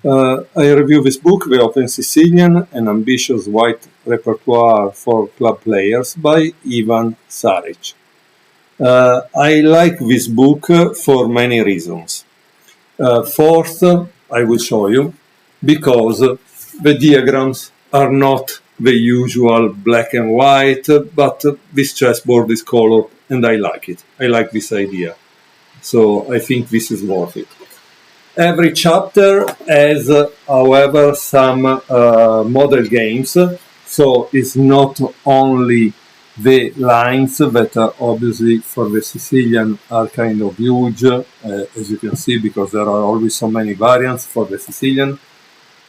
I review this book, The Open Sicilian, an ambitious white repertoire for club players by Ivan Saric. I like this book for many reasons. First, I will show you, because the diagrams are not the usual black and white, but this chessboard is colored and I like it. I like this idea. So I think this is worth it. Every chapter has, however, some model games, so it's not only the lines that are obviously for the Sicilian are kind of huge, as you can see, because there are always so many variants for the Sicilian.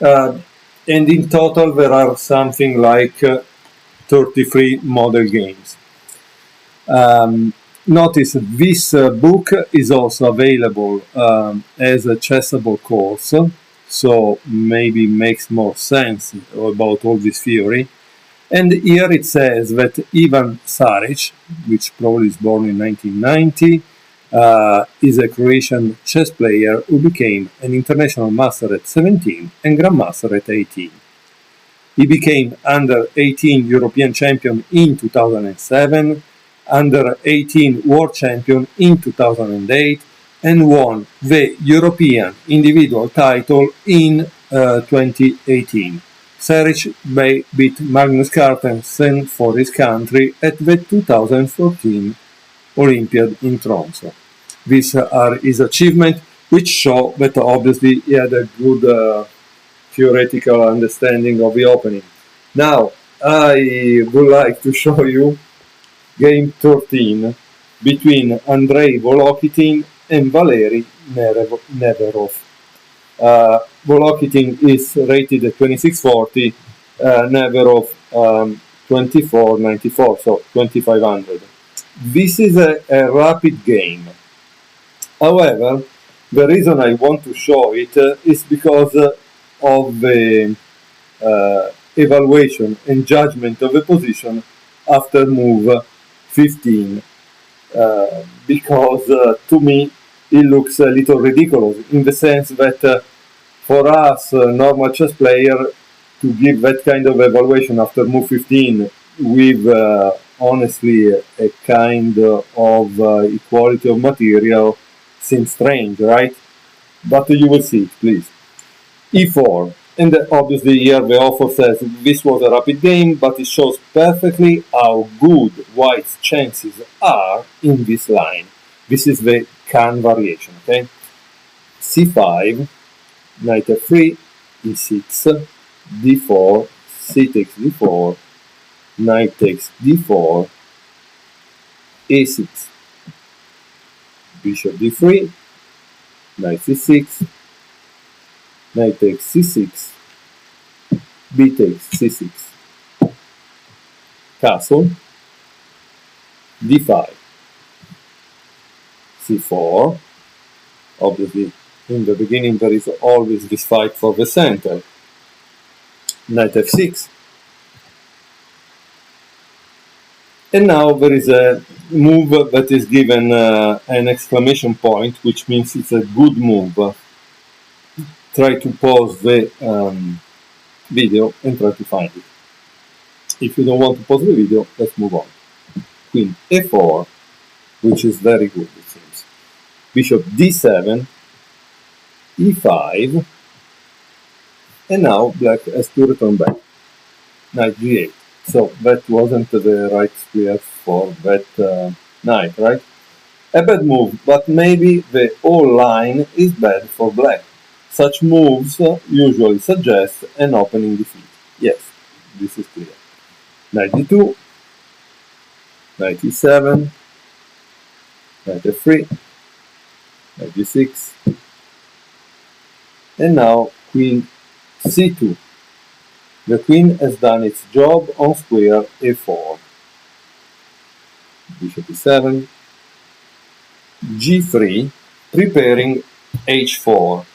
And in total, there are something like 33 model games. Notice this book is also available as a chessable course, so maybe makes more sense about all this theory. And here it says that Ivan Saric, which probably is born in 1990, is a Croatian chess player who became an international master at 17 and grandmaster at 18. He became under 18 European champion in 2007, under 18 world champion in 2008, and won the European individual title in 2018. Saric beat Magnus Carlsen for his country at the 2014 Olympiad in Tromsø. These are his achievements, which show that obviously he had a good theoretical understanding of the opening. Now, I would like to show you game 13 between Andrei Volokitin and Valery Neverov. Volokitin is rated at 2640, Neverov 2494, so 2500. This is a rapid game. However, the reason I want to show it is because of the evaluation and judgment of the position after move 15, because to me it looks a little ridiculous, in the sense that for us, normal chess player, to give that kind of evaluation after move 15 with honestly a kind of equality of material seems strange, right? But you will see it, please. E4, and obviously here the author says this was a rapid game, but it shows perfectly how good white's chances are in this line. This is the Can variation, okay? C5, knight f3, e6, d4, c takes d4, knight takes d4, a6, bishop d3, knight c6, knight takes c6, b takes c6, castle, d5, c4, obviously in the beginning there is always this fight for the center, knight f6, and now there is a move that is given an exclamation point, which means it's a good move. Try to pause the video and try to find it. If you don't want to pause the video, let's move on. Queen a4, which is very good, it seems. Bishop d7, e5, and now black has to return back. Knight g8. So that wasn't the right square for that knight, right? A bad move, but maybe the whole line is bad for black. Such moves usually suggest an opening defeat. Yes, this is clear. Knight d2, knight e7, knight f3, knight g6, and now queen c2. The queen has done its job on square a4. Bishop e7, g3, preparing h4.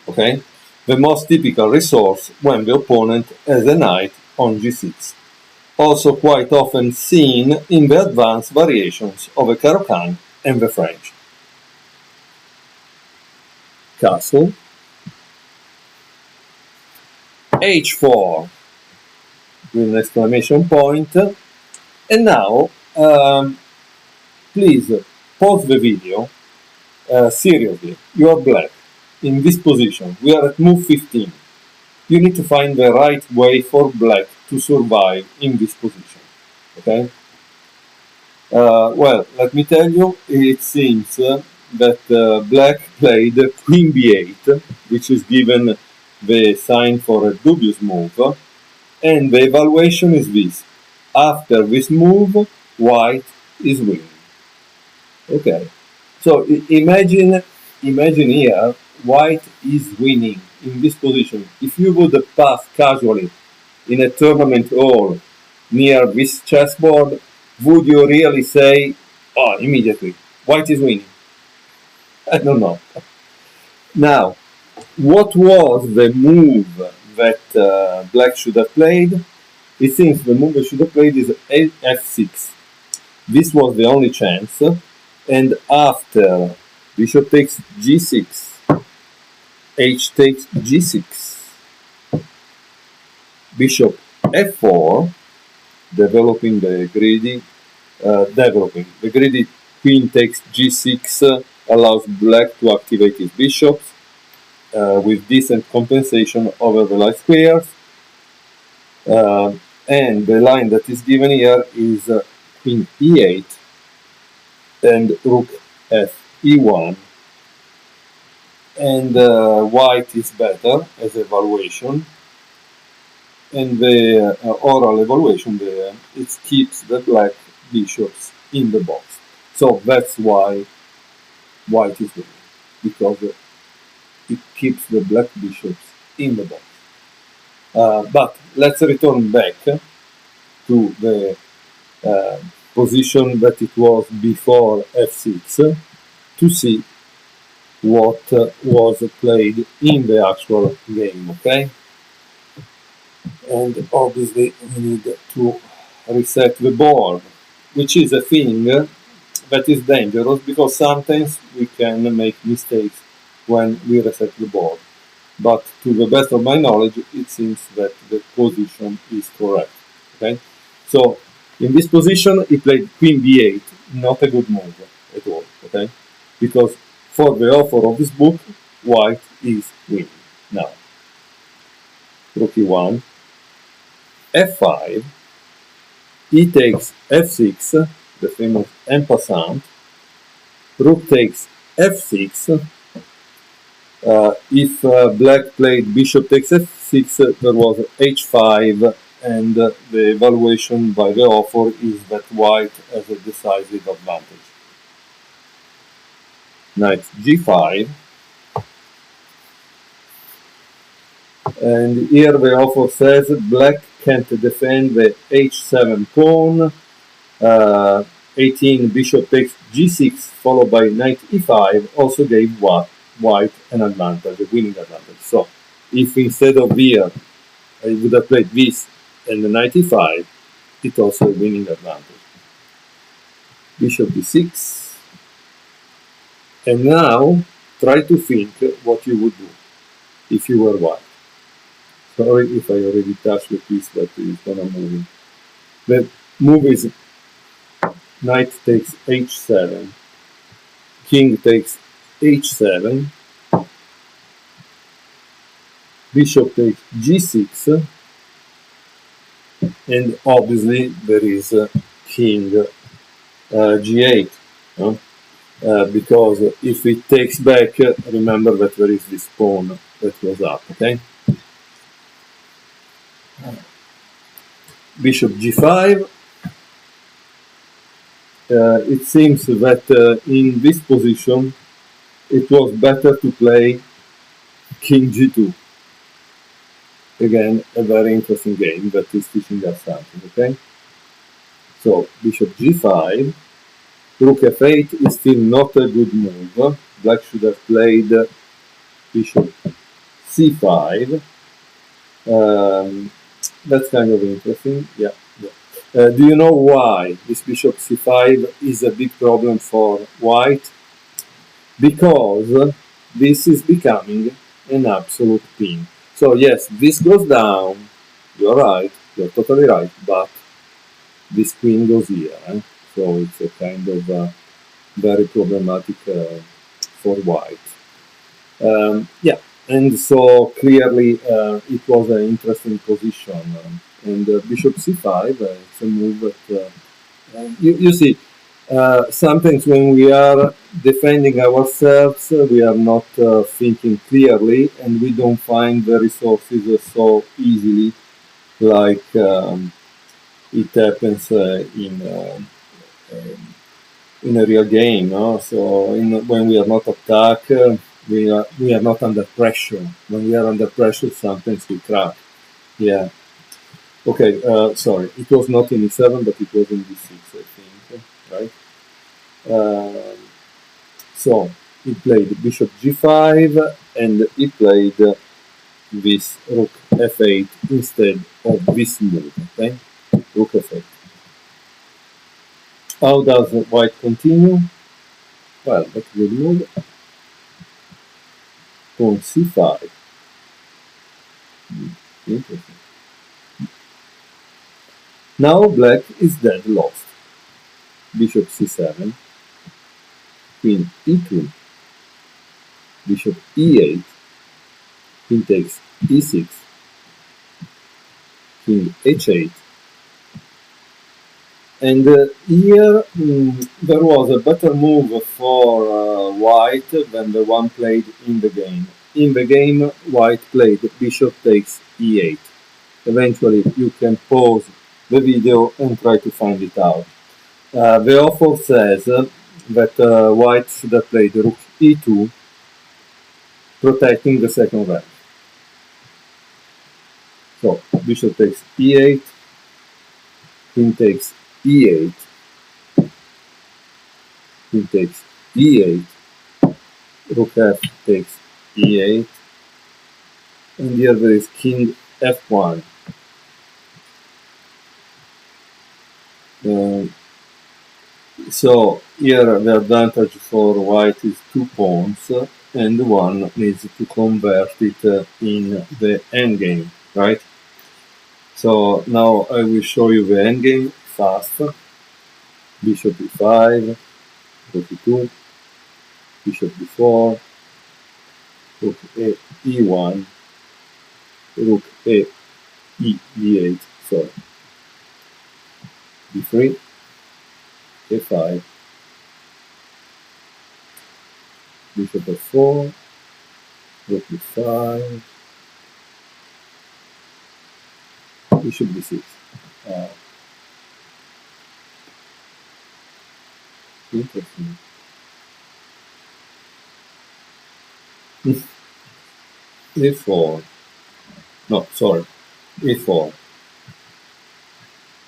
Okay, the most typical resource when the opponent has a knight on g6. Also quite often seen in the advanced variations of the Caro-Kann and the French. Castle, h4 with an exclamation point. And now, please pause the video. Seriously, you are black in this position. We are at move 15. You need to find the right way for black to survive in this position. Okay? Well, let me tell you, it seems that black played queen b8, which is given the sign for a dubious move, and the evaluation is this. After this move, white is winning. Okay, so imagine here, white is winning in this position. If you would pass casually in a tournament hall near this chessboard, would you really say, oh, immediately, white is winning? I don't know. Now, what was the move that black should have played? It seems the move they should have played is f6. This was the only chance. And after bishop takes g6, h takes g6, bishop f4, developing the greedy queen takes g6 allows black to activate his bishops with decent compensation over the light squares. And the line that is given here is queen e8 and rook f e1. And white is better as evaluation. And the oral evaluation there, it keeps the black bishops in the box. So that's why white is winning, because it keeps the black bishops in the box. But let's return back to the position that it was before f6 to see what was played in the actual game, okay? And obviously we need to reset the board, which is a thing that is dangerous because sometimes we can make mistakes when we reset the board. But to the best of my knowledge, it seems that the position is correct. Okay, so in this position, he played queen b8, not a good move at all. Okay, because for the author of this book, white is winning. Now, rook e1, f5, he takes f6, the famous en passant, rook takes f6. If black played bishop takes f6, there was h5, and the evaluation by the author is that white has a decisive advantage. Knight g5, and here the author says black can't defend the h7 pawn. 18 bishop takes g6 followed by knight e5 also gave white an advantage, a winning advantage. So if instead of here I would have played this and the knight e5, it's also a winning advantage. Bishop d6, and now try to think what you would do if you were white. Sorry if I already touched the piece that is gonna move. The move is knight takes h7, king takes h7, bishop takes g6, and obviously there is king g8, because if it takes back, remember that there is this pawn that goes up, okay? Bishop g5. It seems that in this position it was better to play king g2. Again, a very interesting game that is teaching us something, okay? So, bishop g5, rook f8 is still not a good move. Black should have played bishop c5. That's kind of interesting, yeah. Do you know why this bishop c5 is a big problem for white? Because this is becoming an absolute pin. So yes, this goes down. You're right. You're totally right. But this queen goes here. So it's a kind of very problematic for white. Yeah, and so clearly it was an interesting position. And bishop c5, it's a move that you see, sometimes when we are defending ourselves, we are not thinking clearly, and we don't find the resources so easily, like it happens in a real game. No? So when we are not attacked, we are not under pressure. When we are under pressure, sometimes we crack. Yeah. Okay. Sorry, it was not in e7, but it was in d6, I think. Right. So he played bishop g5 and he played this rook f8 instead of this move. Okay, rook f8. How does white continue? Well, that's a good move. Pawn c5. Interesting. Now black is dead lost. Bishop c7, queen e2, bishop e8, king takes e6, king h8, and here there was a better move for white than the one played in the game. In the game, white played bishop takes e8. Eventually, you can pause the video and try to find it out. The author says that white should have played rook e2, protecting the second rank. So bishop takes e8, king takes e8, king takes e8, rook f takes e8, and here there is king f1. So here the advantage for white is 2 pawns, and one needs to convert it in the endgame, right? So now I will show you the endgame fast. Bishop e5, rook e2, bishop b4, rook e1, rook e8, sorry, b3, a5, bishop f4, rook b5, bishop b6. Interesting. a4, no, sorry, a4,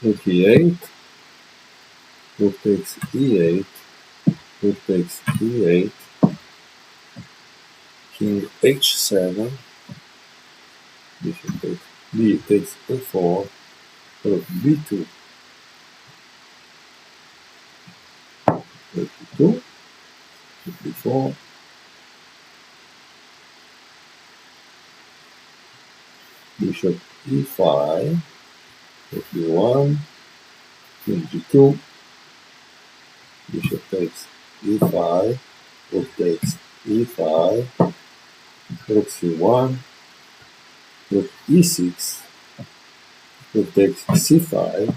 rook e8, rook takes e8, rook takes e8, king h7, bishop takes b takes a4, rook b2, rook b2, rook b4, bishop e5, rook b1, king g2, bishop takes e5, rook takes e5, rook c1, rook e6, rook takes c5,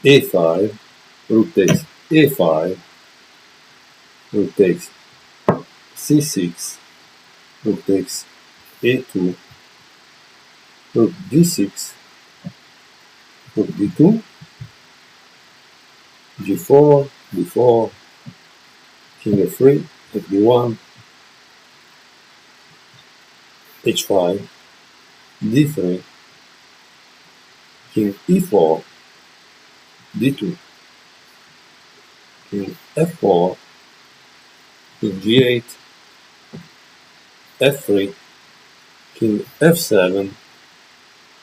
a5, rook takes a5, rook takes c6, rook takes a2, rook d6, rook d2, g4, d4, king f3, fd1, h5, d3, king e4, d2, king f4, king g8, f3, king f7,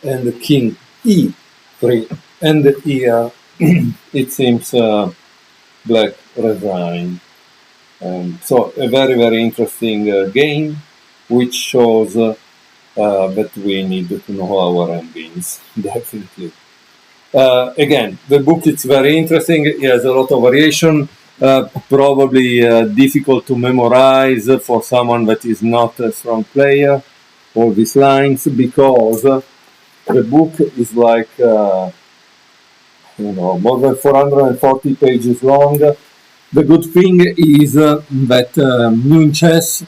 and king e3, and here it seems black resigned. So a very interesting game. which shows that we need to know our ambience, definitely. Again, the book is very interesting. It has a lot of variation, probably difficult to memorize for someone that is not a strong player, all these lines, because the book is like, more than 440 pages long. The good thing is that New Chess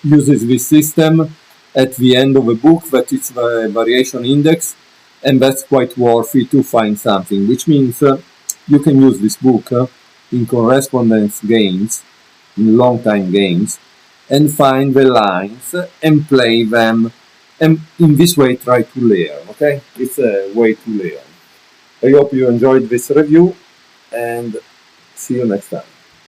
uses this system at the end of the book, that it's the variation index, and that's quite worthy to find something, which means you can use this book in correspondence games, in long time games, and find the lines and play them, and in this way try to learn. Okay, it's a way to learn. I hope you enjoyed this review, and see you next time.